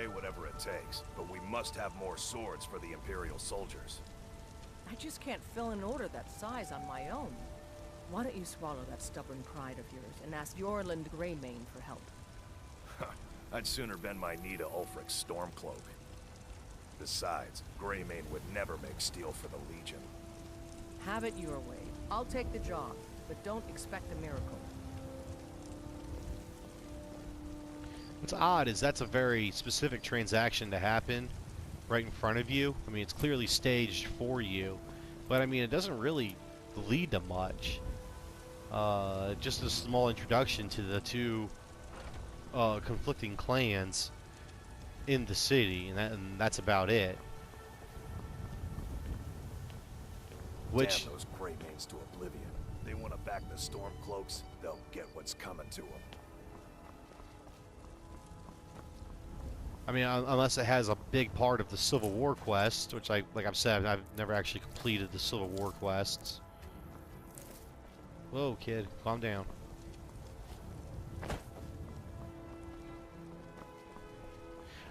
pay whatever it takes, but we must have more swords for the Imperial soldiers. I just can't fill an order that size on my own. Why don't you swallow that stubborn pride of yours and ask Yorland Greymane for help? I'd sooner bend my knee to Ulfric's Stormcloak. Besides, Greymane would never make steel for the Legion. Have it your way. I'll take the job, but don't expect a miracle. What's odd is that's a very specific transaction to happen right in front of you. I mean, it's clearly staged for you, but I mean, it doesn't really lead to much. Just a small introduction to the two conflicting clans in the city, and that's about it. Which, damn those Greymanes to oblivion. They want to back the Stormcloaks, they'll get what's coming to them. I mean, unless it has a big part of the Civil War quest, which like I've said, I've never actually completed the Civil War quests. Whoa, kid, calm down.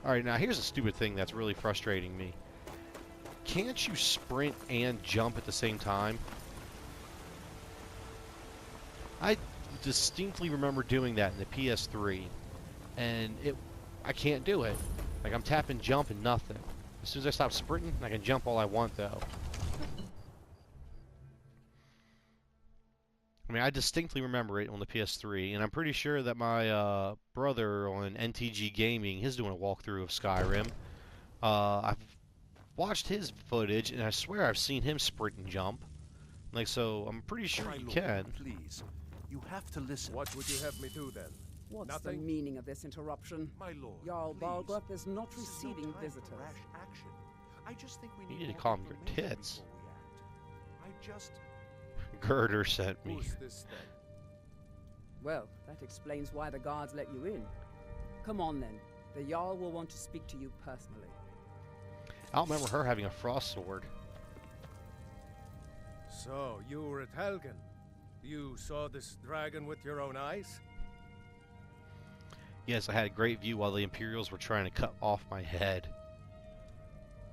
Alright, now here's a stupid thing that's really frustrating me. Can't you sprint and jump at the same time? I distinctly remember doing that in the PS3, and I can't do it. Like, I'm tapping jump and nothing. As soon as I stop sprinting, I can jump all I want, though. I mean, I distinctly remember it on the PS3, and I'm pretty sure that my brother on NTG Gaming, he's doing a walkthrough of Skyrim. I've watched his footage, and I swear I've seen him sprint and jump. Like, so I'm pretty sure My you lord, can. please. You have to listen. What would you have me do then? What's Nothing? the meaning of this interruption? My lord, Jarl please. Balgruuf is not This is no receiving time for visitors. rash action. I just think we You need need to more calm your information tits. before we act. I just... Girder sent me. Who's this then? Well, that explains why the guards let you in. Come on then. The Jarl will want to speak to you personally. I don't remember her having a frost sword. So, you were at Helgen. You saw this dragon with your own eyes? Yes, I had a great view while the Imperials were trying to cut off my head.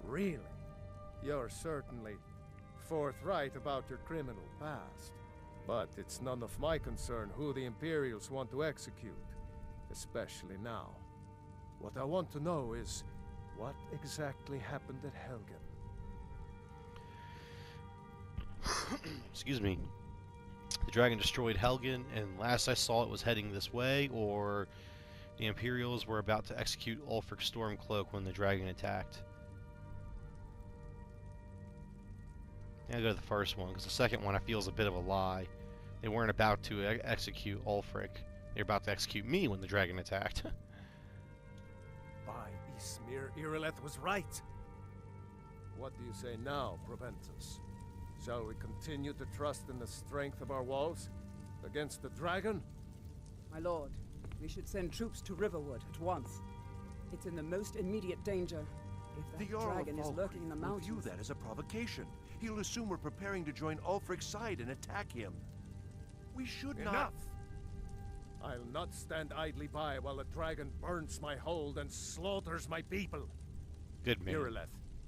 Really? You're certainly forthright about your criminal past. But it's none of my concern who the Imperials want to execute, especially now. What I want to know is, what exactly happened at Helgen? Excuse me. The dragon destroyed Helgen, and last I saw it was heading this way, or the Imperials were about to execute Ulfric's Stormcloak when the dragon attacked. I'll go to the first one, because the second one I feel is a bit of a lie. They weren't about to execute Ulfric. They were about to execute me when the dragon attacked. By Ysmir, Irileth was right. What do you say now, Proventus? Shall we continue to trust in the strength of our walls against the dragon? My lord, we should send troops to Riverwood at once. It's in the most immediate danger. If The that Jarl dragon of is lurking in the Falkreath will view mountains... that as a provocation. He'll assume we're preparing to join Ulfric's side and attack him. We should not... Enough! I'll not stand idly by while the dragon burns my hold and slaughters my people. Good man. Irileth,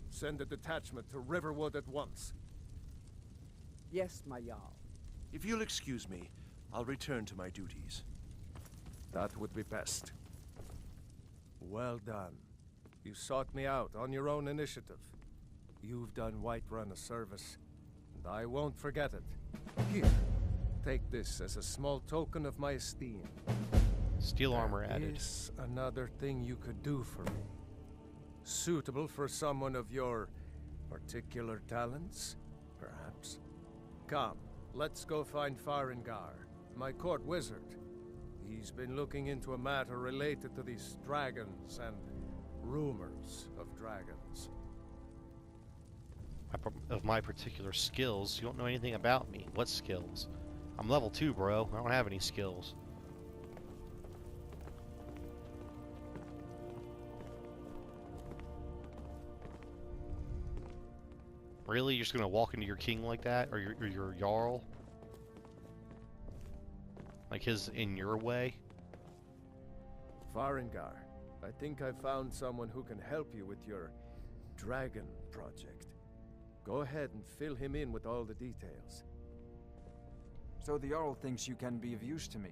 send a detachment to Riverwood at once. Yes, my Jarl. If you'll excuse me, I'll return to my duties. That would be best. Well done. You sought me out on your own initiative. You've done Whiterun a service, and I won't forget it. Here, take this as a small token of my esteem. Steel armor added. Is another thing you could do for me. Suitable for someone of your particular talents, perhaps? Come, let's go find Farengar, my court wizard. He's been looking into a matter related to these dragons and rumors of dragons. Of my particular skills, you don't know anything about me. What skills? I'm level 2, bro. I don't have any skills. Really? You're just gonna walk into your king like that? Or your Jarl? Like his in your way? Farengar, I think I found someone who can help you with your dragon project. Go ahead and fill him in with all the details. So the Jarl thinks you can be of use to me.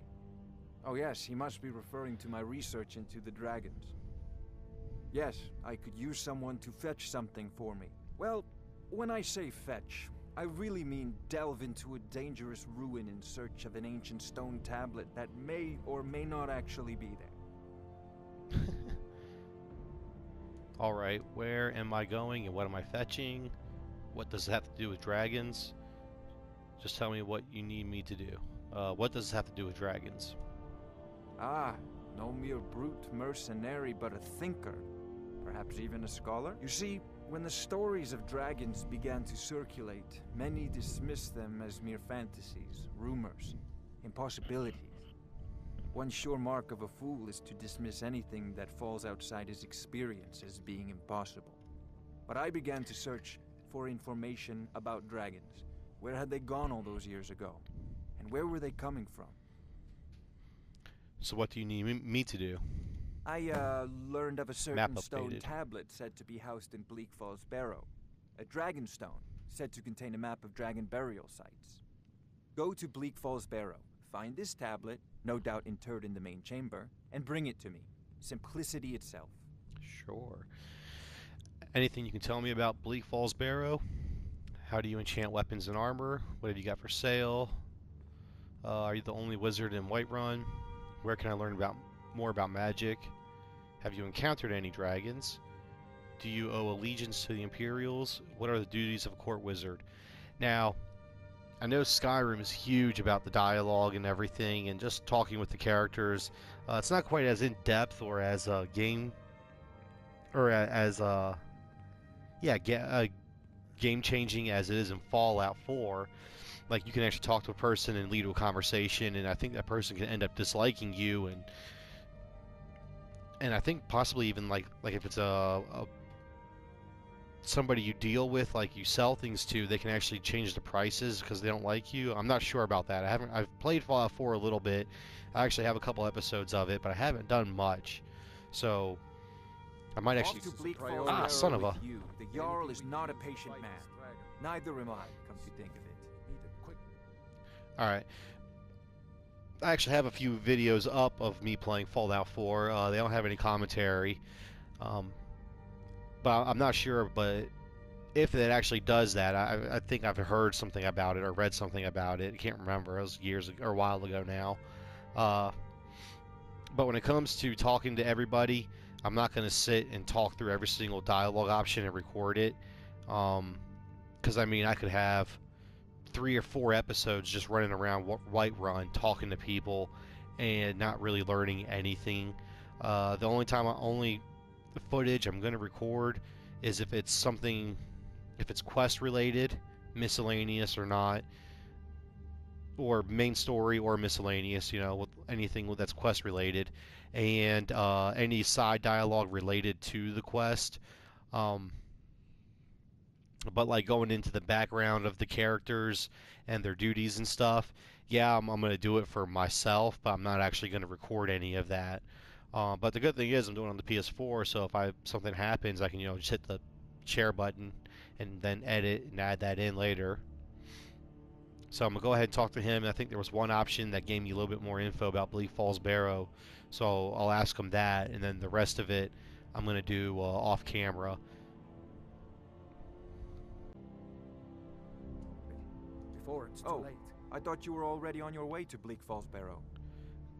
Oh yes, he must be referring to my research into the dragons. Yes, I could use someone to fetch something for me. Well, when I say fetch, I really mean delve into a dangerous ruin in search of an ancient stone tablet that may or may not actually be there. Alright, where am I going and what am I fetching? What does it have to do with dragons? Just tell me what you need me to do. What does this have to do with dragons? Ah, no mere brute mercenary, but a thinker. Perhaps even a scholar? You see, when the stories of dragons began to circulate, many dismissed them as mere fantasies, rumors, impossibilities. One sure mark of a fool is to dismiss anything that falls outside his experience as being impossible. But I began to search for information about dragons. Where had they gone all those years ago? And where were they coming from? So what do you need me to do? I learned of a certain Map stone updated. tablet said to be housed in Bleak Falls Barrow. A dragon stone, said to contain a map of dragon burial sites. Go to Bleak Falls Barrow, find this tablet, no doubt interred in the main chamber, and bring it to me. Simplicity itself. Sure. Anything you can tell me about Bleak Falls Barrow? How do you enchant weapons and armor? What have you got for sale? Are you the only wizard in Whiterun? Where can I learn more about magic? Have you encountered any dragons? Do you owe allegiance to the Imperials? What are the duties of a court wizard? Now, I know Skyrim is huge about the dialogue and everything, and just talking with the characters. It's not quite as in depth or as game changing as it is in Fallout 4. Like, you can actually talk to a person and lead to a conversation, and I think that person can end up disliking you, and I think possibly even like if it's somebody you deal with, like you sell things to, they can actually change the prices because they don't like you. I'm not sure about that. I've played Fallout 4 a little bit. I actually have a couple episodes of it, but I haven't done much. So I might actually. Off to Bleak Falls Barrow son of a. with you. The Jarl is not a patient man. Neither am I, come to think of it. Alright. I actually have a few videos up of me playing Fallout 4. They don't have any commentary. But I'm not sure, but if it actually does that, I think I've heard something about it or read something about it. I can't remember. It was years ago, or a while ago now. But when it comes to talking to everybody, I'm not going to sit and talk through every single dialogue option and record it. Because, I mean, I could have 3 or 4 episodes just running around Whiterun talking to people and not really learning anything. The only footage I'm going to record is if it's something, if it's quest related, miscellaneous or not, or main story or miscellaneous, you know, with anything that's quest related, and any side dialogue related to the quest. But like going into the background of the characters and their duties and stuff, yeah, I'm going to do it for myself, but I'm not actually going to record any of that. But the good thing is I'm doing it on the PS4, so if something happens, I can, you know, just hit the share button and then edit and add that in later. So I'm going to go ahead and talk to him. I think there was one option that gave me a little bit more info about Bleak Falls Barrow, so I'll ask him that, and then the rest of it I'm going to do off camera. Before it's too late. I thought you were already on your way to Bleak Falls Barrow.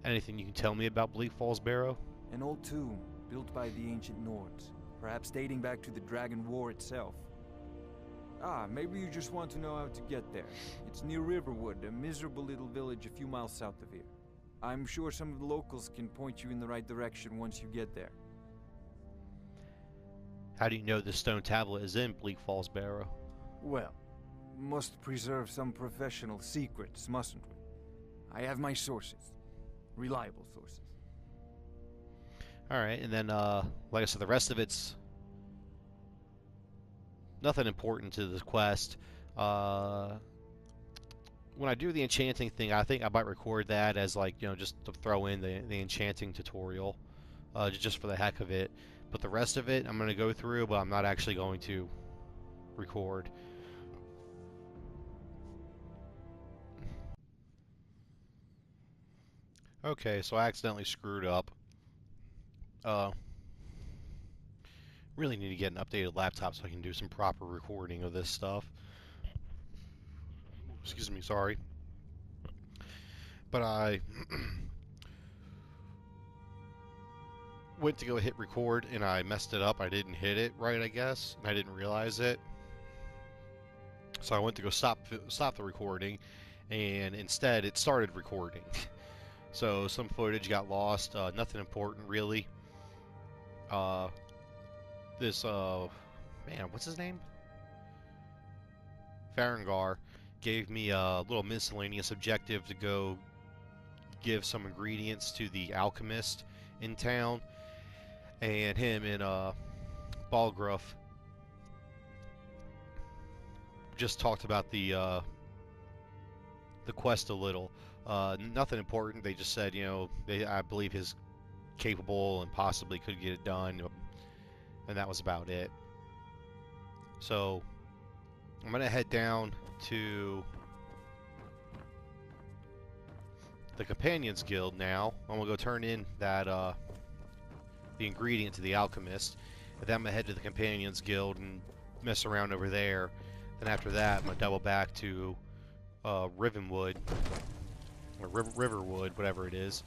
Anything you can tell me about Bleak Falls Barrow? An old tomb, built by the ancient Nords, perhaps dating back to the Dragon War itself. Ah, maybe you just want to know how to get there. It's near Riverwood, a miserable little village a few miles south of here. I'm sure some of the locals can point you in the right direction once you get there. How do you know the stone tablet is in Bleak Falls Barrow? Well, must preserve some professional secrets, mustn't we? I have my sources. Reliable sources. Alright, and then, like I said, the rest of it's nothing important to this quest. When I do the enchanting thing, I think I might record that as, like, you know, just to throw in the enchanting tutorial. just for the heck of it. But the rest of it, I'm going to go through, but I'm not actually going to record. Okay, so I accidentally screwed up. Really need to get an updated laptop so I can do some proper recording of this stuff. Excuse me, sorry. But I went to go hit record and I messed it up. I didn't hit it right, I guess, and I didn't realize it. So I went to go stop the recording, and instead it started recording. So some footage got lost. Nothing important really. This man, what's his name? Farengar gave me a little miscellaneous objective to go give some ingredients to the alchemist in town, and him and Balgruff just talked about the quest a little. Nothing important. They just said, you know, I believe he's capable and possibly could get it done, and that was about it. So I'm gonna head down to the Companions Guild now. I'm gonna go turn in that the ingredient to the alchemist, and then I'm gonna head to the Companions Guild and mess around over there. Then after that, I'm gonna double back to Rivenwood or Riverwood, whatever it is,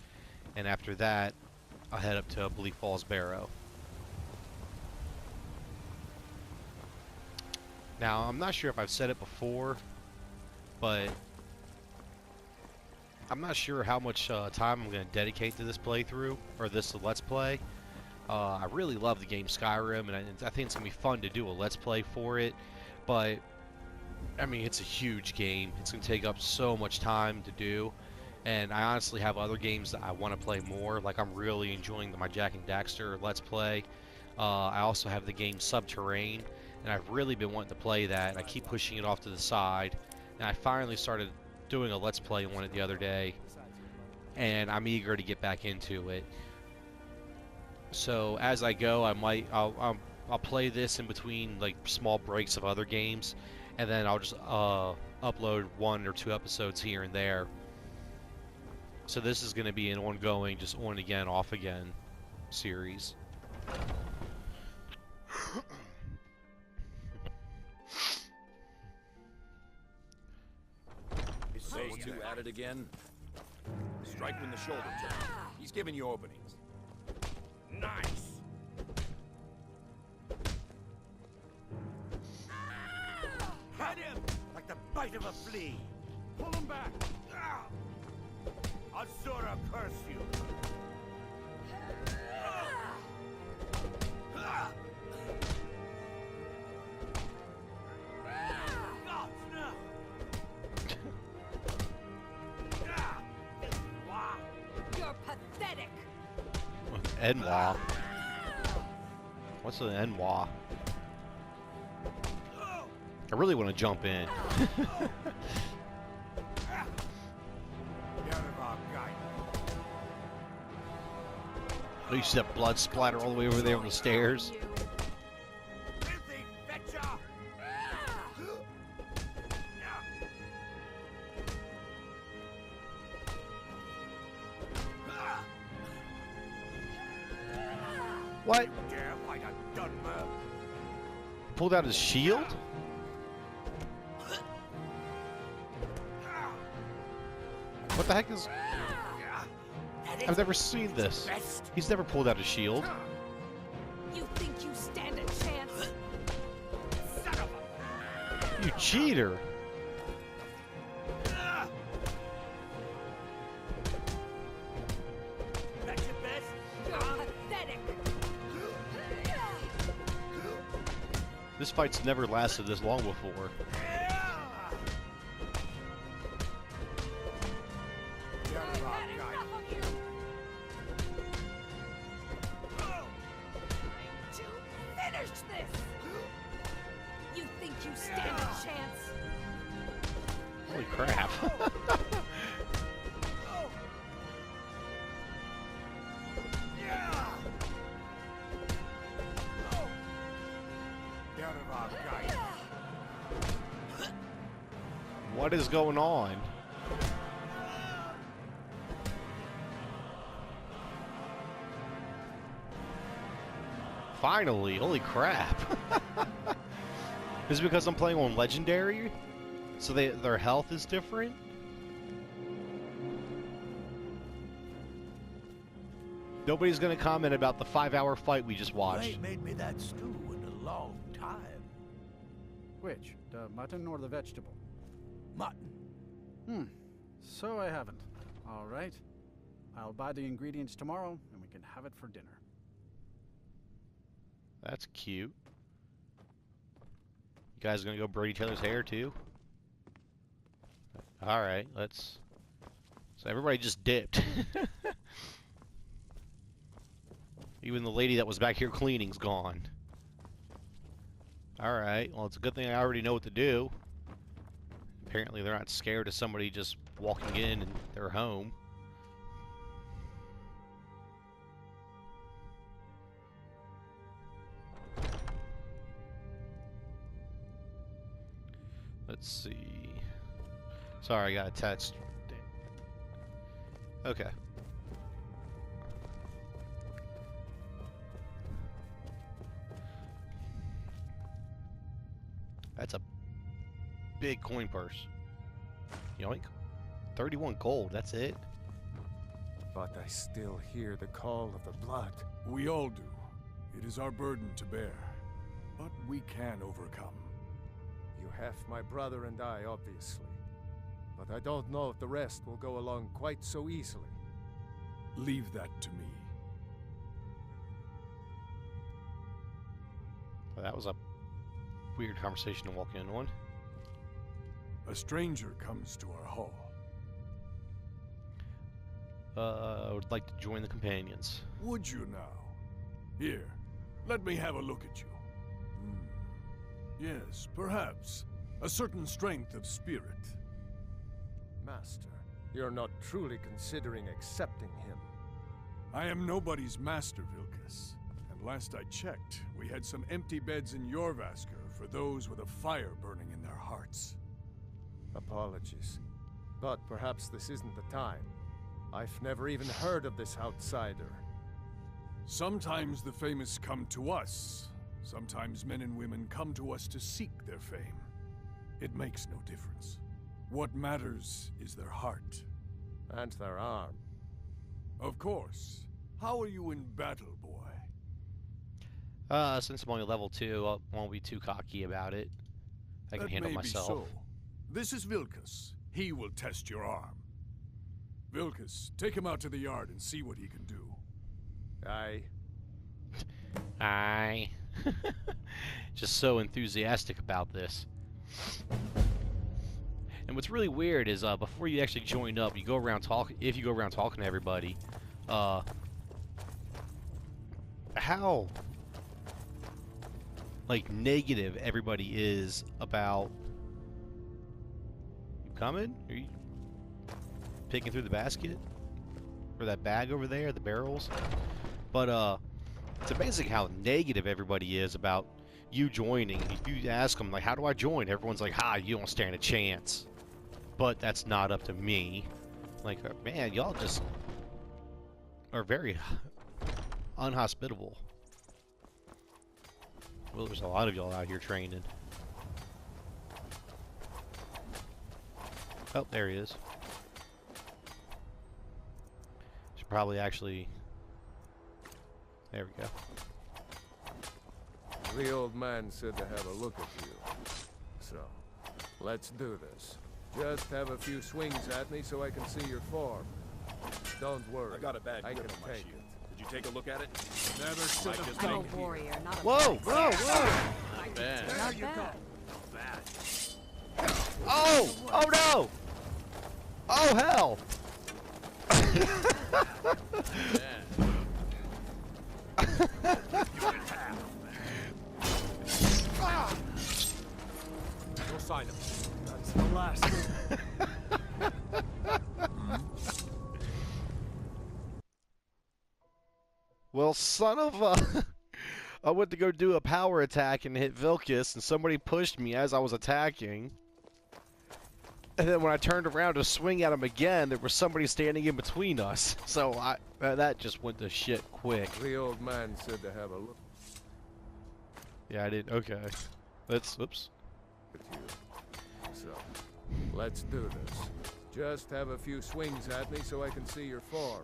and after that, I'll head up to Bleak Falls Barrow. Now, I'm not sure if I've said it before, but I'm not sure how much time I'm going to dedicate to this playthrough, or this Let's Play. I really love the game Skyrim, and I think it's going to be fun to do a Let's Play for it, but, I mean, it's a huge game. It's going to take up so much time to do, and I honestly have other games that I want to play more. Like, I'm really enjoying my Jak and Daxter Let's Play. I also have the game Subterrane, and I've really been wanting to play that, and I keep pushing it off to the side, and I finally started doing a Let's Play on it the other day, and I'm eager to get back into it. So as I go, I'll play this in between like small breaks of other games, and then I'll just upload 1 or 2 episodes here and there. So this is going to be an ongoing, just on again, off again series. Those two at it again. Strike when the shoulder turns. He's giving you openings. Nice. Hit him like the bite of a flea. Pull him back. Azura curse you. You're pathetic. Enwa. What's an Enwa? I really want to jump in. Oh, you see that blood splatter all the way over there on the stairs? What? Pulled out his shield? What the heck is... I've never seen this. He's never pulled out a shield. You think you stand a chance? You cheater! You're pathetic. This fight's never lasted this long before. Holy crap. What is going on? Finally, holy crap. Is it because I'm playing on Legendary? So their health is different? Nobody's gonna comment about the 5-hour fight we just watched. You ain't made me that stew in a long time. Which? The mutton or the vegetable? Mutton. So I haven't. All right. I'll buy the ingredients tomorrow, and we can have it for dinner. That's cute. You guys gonna go braid each other's hair too? Alright, let's... So everybody just dipped. Even the lady that was back here cleaning's gone. Alright, well it's a good thing I already know what to do. Apparently they're not scared of somebody just walking in and they're home. Let's see. Sorry, I got a text. Okay. That's a big coin purse. Yoink. 31 gold, that's it? But I still hear the call of the blood. We all do. It is our burden to bear. But we can overcome. You have my brother and I, obviously. But I don't know if the rest will go along quite so easily. Leave that to me. Well, that was a weird conversation to walk in on. A stranger comes to our hall. I would like to join the companions. Would you now? Here, let me have a look at you. Yes, perhaps. A certain strength of spirit. Master, you're not truly considering accepting him. I am nobody's master, Vilkas. And last I checked, we had some empty beds in Jorvaskr for those with a fire burning in their hearts. Apologies. But perhaps this isn't the time. I've never even heard of this outsider. Sometimes the famous come to us. Sometimes men and women come to us to seek their fame. It makes no difference. What matters is their heart. And their arm. Of course. How are you in battle, boy? Since I'm only level 2, I won't be too cocky about it. I can handle myself. So. This is Vilkas. He will test your arm. Vilkas, take him out to the yard and see what he can do. Aye. Aye. Just so enthusiastic about this. And what's really weird is before you actually join up, you go around talking. If you go around talking to everybody, how like negative everybody is about. You coming? Are you picking through the basket or that bag over there, the barrels? But it's amazing how negative everybody is about you joining. If you ask them like, "How do I join?" Everyone's like, "Ha, you don't stand a chance." But that's not up to me. Like, man, y'all just are very unhospitable. Well, there's a lot of y'all out here training. Oh, there he is. Should probably actually... There we go. The old man said to have a look at you. So, let's do this. Just have a few swings at me so I can see your form. Don't worry. I got a bad I grip can on my take shield. it. Did you take a look at it? Never should have just No taken warrior, not a Whoa! Whoa! Whoa! Not bad. Not bad. Not bad. Oh! Oh no! Oh hell! No sign of it. That's the last. Well, son of a... I went to go do a power attack and hit Vilkas, and somebody pushed me as I was attacking. And then when I turned around to swing at him again, there was somebody standing in between us. So that just went to shit quick. The old man said to have a look Yeah, I did. Okay. Oops. at you. So, let's do this. Just have a few swings at me so I can see your form.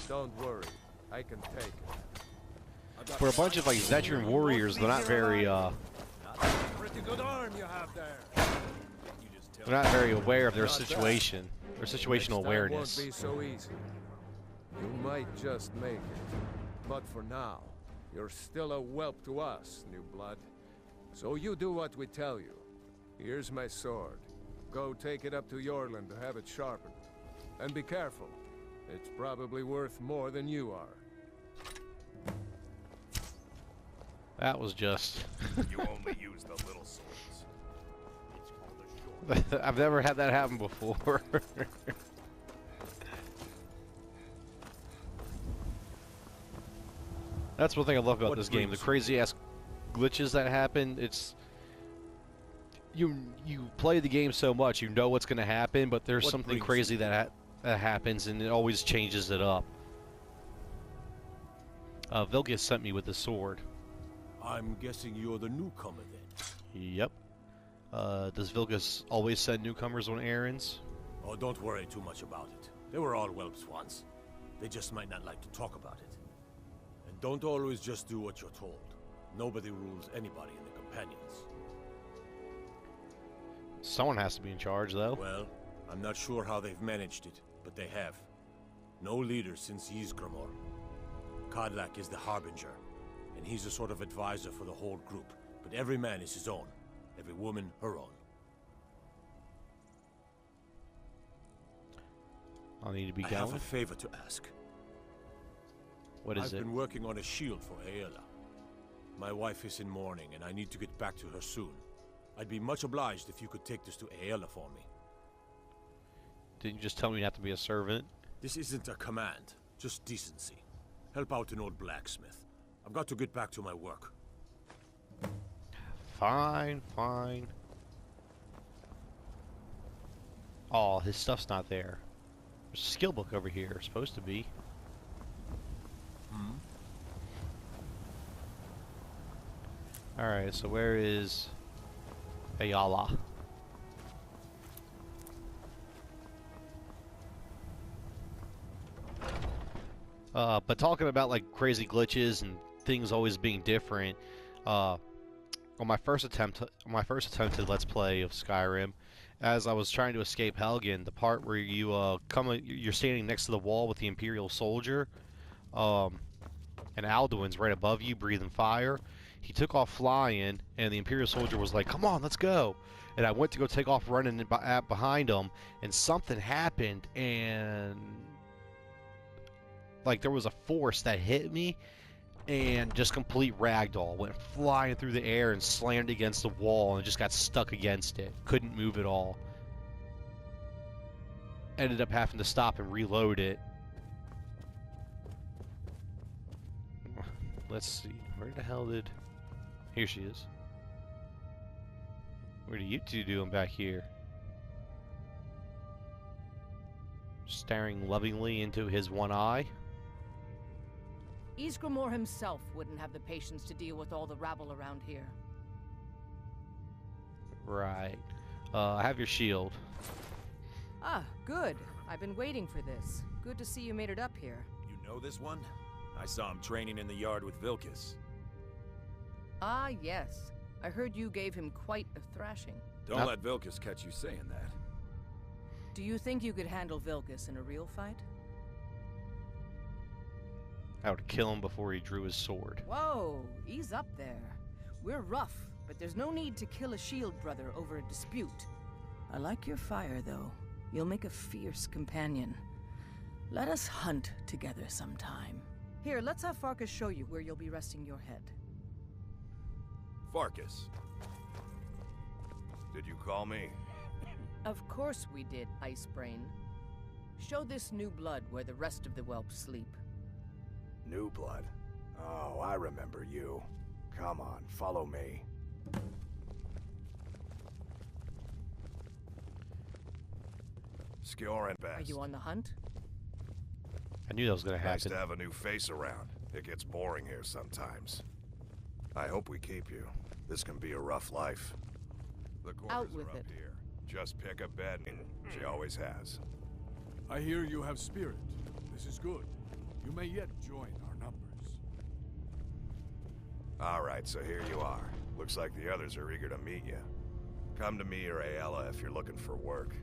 Don't worry, I can take it. For a bunch of like veteran warriors, they're not very Pretty good arm you have there. they're not very aware of their situation, their situational awareness. Won't be so easy. You might just make it, but for now, you're still a whelp to us, new blood. So you do what we tell you. Here's my sword. Go take it up to Yorland to have it sharpened. And be careful. It's probably worth more than you are. That was just. You only use the little swords. I've never had that happen before. That's one thing I love about this game. The crazy ass glitches that happen. It's you play the game so much, you know what's going to happen, but there's something crazy that happens, and it always changes it up. Vilgus sent me with the sword. I'm guessing you're the newcomer then. Yep. Does Vilgus always send newcomers on errands? Oh, don't worry too much about it. They were all whelps once. They just might not like to talk about it. And don't always just do what you're told. Nobody rules anybody in the companions. Someone has to be in charge, though. Well, I'm not sure how they've managed it, but they have. No leader since Ysgramor. Kodlak is the Harbinger, and he's a sort of advisor for the whole group. But every man is his own. Every woman, her own. I'll need to be I going. have a favor to ask. What is I've it? been working on a shield for Aela. My wife is in mourning, and I need to get back to her soon. I'd be much obliged if you could take this to Aela for me. Didn't you just tell me you have to be a servant? This isn't a command, just decency. Help out an old blacksmith. I've got to get back to my work. Fine, fine. Oh, his stuff's not there. There's a skill book over here. Supposed to be. Alright, so where is Ayala? But talking about like crazy glitches and things always being different, on my first attempt to Let's Play of Skyrim, as I was trying to escape Helgen, the part where you're standing next to the wall with the Imperial soldier, and Alduin's right above you, breathing fire. He took off flying, and the Imperial soldier was like, "Come on, let's go!" And I went to go take off running behind him, and something happened, and like there was a force that hit me, and just complete ragdoll. Went flying through the air and slammed against the wall, and just got stuck against it. Couldn't move at all. Ended up having to stop and reload it. Let's see, where the hell did... Here she is. What are you two doing back here? Staring lovingly into his one eye. Ysgramor himself wouldn't have the patience to deal with all the rabble around here. Right. I have your shield. Ah, good. I've been waiting for this. Good to see you made it up here. You know this one? I saw him training in the yard with Vilkus. Ah, yes. I heard you gave him quite a thrashing. Don't let Vilkus catch you saying that. Do you think you could handle Vilkus in a real fight? I would kill him before he drew his sword. Whoa, ease up there. We're rough, but there's no need to kill a shield brother over a dispute. I like your fire, though. You'll make a fierce companion. Let us hunt together sometime. Here, let's have Farkas show you where you'll be resting your head. Farkas. Did you call me? Of course we did, Icebrain. Show this new blood where the rest of the whelps sleep. New blood. Oh, I remember you. Come on, follow me. Skjoren best. Are you on the hunt? I knew that was going to Nice happen. to have a new face around. It gets boring here sometimes. I hope we keep you. This can be a rough life. The quarters Out with are up it. here. Just pick a bed. She always has. I hear you have spirit. This is good. You may yet join our numbers. All right, so here you are. Looks like the others are eager to meet you. Come to me or Ayala if you're looking for work.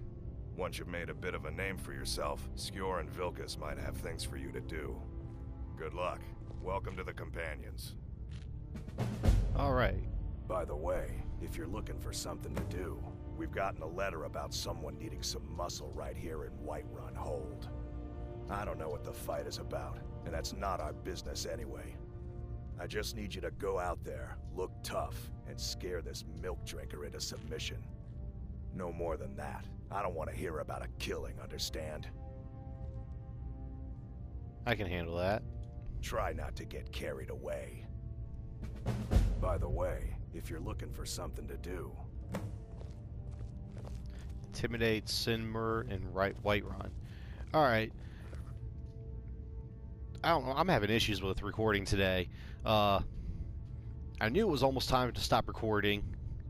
Once you've made a bit of a name for yourself, Skjor and Vilkas might have things for you to do. Good luck. Welcome to the Companions. All right. By the way, if you're looking for something to do, we've gotten a letter about someone needing some muscle right here in Whiterun Hold. I don't know what the fight is about, and that's not our business anyway. I just need you to go out there, look tough, and scare this milk drinker into submission. No more than that. I don't want to hear about a killing, understand? I can handle that. Try not to get carried away. By the way, if you're looking for something to do, Intimidate, Sinmer, and Whiterun. All right. I don't know. I'm having issues with recording today. I knew it was almost time to stop recording,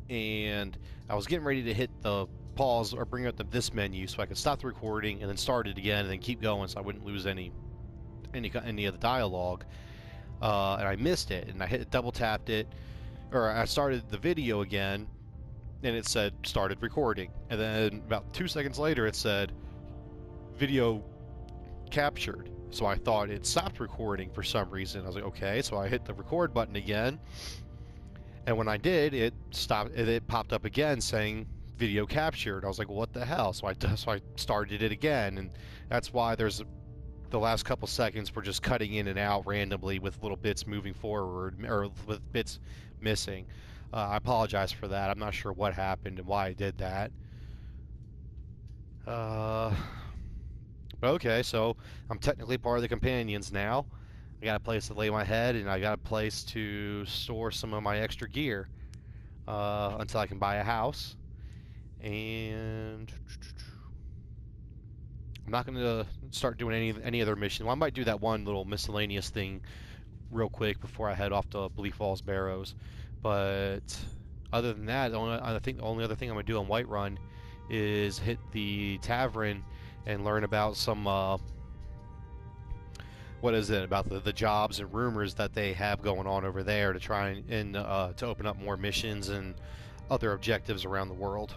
and I was getting ready to hit the pause or bring up this menu so I could stop the recording and then start it again and then keep going so I wouldn't lose any of the dialogue. And I missed it, and I double tapped it, or I started the video again, and it said started recording, and then about 2 seconds later it said video captured. So I thought it stopped recording for some reason. I was like, okay, so I hit the record button again, and when I did, it stopped. It popped up again saying video captured. I was like, well, what the hell? So I started it again, and that's why there's the last couple seconds were just cutting in and out randomly with little bits moving forward or with bits missing. I apologize for that. I'm not sure what happened and why I did that. But okay, so I'm technically part of the Companions now. I got a place to lay my head, and I got a place to store some of my extra gear until I can buy a house. And I'm not going to start doing any other mission. Well, I might do that one little miscellaneous thing real quick before I head off to Bleak Falls Barrows. But other than that, I think the only other thing I'm going to do on Whiterun is hit the tavern and learn about some, what is it, about the jobs and rumors that they have going on over there to try and to open up more missions and other objectives around the world.